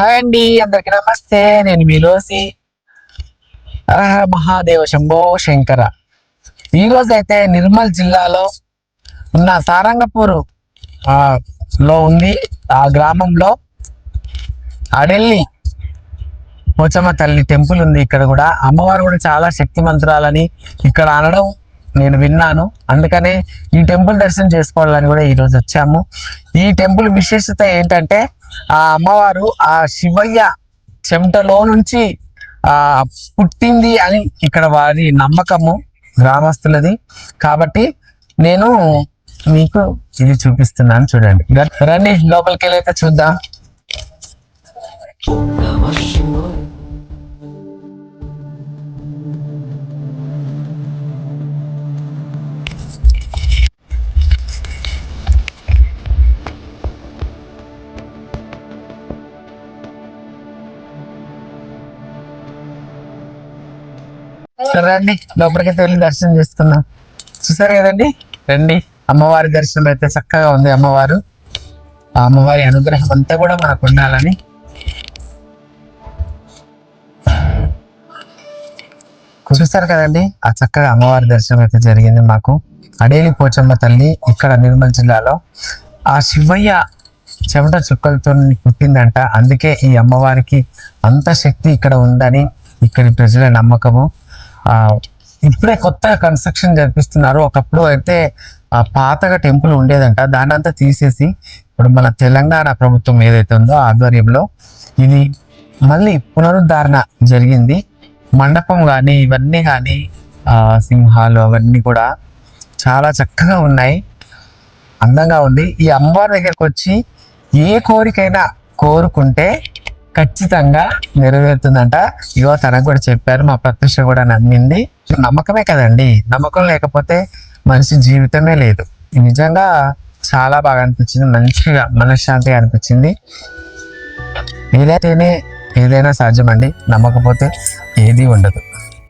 Hi అండి, అందరికి నమస్తే. నేను మీ రోజీ. మహాదేవ శంభో శంకర. ఈ రోజు అయితే నిర్మల్ జిల్లాలో ఉన్న సారంగపూర్ ఆ, లో ఉంది. ఆ గ్రామంలో అడెల్లి పోచమ్మ తల్లి టెంపుల్ ఉంది. ఇక్కడ కూడా అమ్మవారు కూడా చాలా శక్తిమంతురాలని ఇక్కడ అనడం నేను విన్నాను. అందుకనే ఈ టెంపుల్ దర్శనం చేసుకోవాలని కూడా ఈ రోజు వచ్చాము. ఈ టెంపుల్ విశేషత ఏంటంటే ఆ అమ్మవారు ఆ శివయ్య చెమటలో నుంచి ఆ పుట్టింది అని ఇక్కడ వారి నమ్మకము, గ్రామస్తులది. కాబట్టి నేను మీకు ఇది చూపిస్తున్నాను, చూడండి. రండి లోపలికి వెళ్ళైతే చూద్దాం. రండి లోపలికైతే వెళ్ళి దర్శనం చేసుకుందాం. చూసారు కదండి, రండి. అమ్మవారి దర్శనం అయితే చక్కగా ఉంది. అమ్మవారు, ఆ అమ్మవారి అనుగ్రహం అంతా కూడా మనకు ఉండాలని. చూస్తారు కదండి, ఆ చక్కగా అమ్మవారి దర్శనం అయితే జరిగింది మాకు. అడేలి పోచమ్మ తల్లి ఇక్కడ నిర్మల్ జిల్లాలో ఆ శివయ్య చెమట చుక్కలతో పుట్టిందంట. అందుకే ఈ అమ్మవారికి అంత శక్తి ఇక్కడ ఉందని ఇక్కడి ప్రజల నమ్మకము. ఇప్పుడే కొత్తగా కన్స్ట్రక్షన్ జరిపిస్తున్నారు. ఒకప్పుడు అయితే పాతగా టెంపుల్ ఉండేదంట, దాన్ని అంతా తీసేసి ఇప్పుడు మన తెలంగాణ ప్రభుత్వం ఏదైతే ఉందో ఆధ్వర్యంలో ఇది మళ్ళీ పునరుద్ధరణ జరిగింది. మండపం కానీ ఇవన్నీ కానీ సింహాలు అవన్నీ కూడా చాలా చక్కగా ఉన్నాయి, అందంగా ఉంది. ఈ అమ్మవారి దగ్గరకు వచ్చి ఏ కోరికైనా కోరుకుంటే ఖచ్చితంగా నెరవేరుతుందంట. ఇగో తనకు కూడా చెప్పారు, మా ప్రత్యక్ష కూడా నమ్మింది. నమ్మకమే కదండి, నమ్మకం లేకపోతే మనిషి జీవితమే లేదు. నిజంగా చాలా బాగా అనిపించింది, మంచిగా మనశ్శాంతిగా అనిపించింది. ఏదైతేనే ఏదైనా సాధ్యమండి, నమ్మకపోతే ఏది ఉండదు.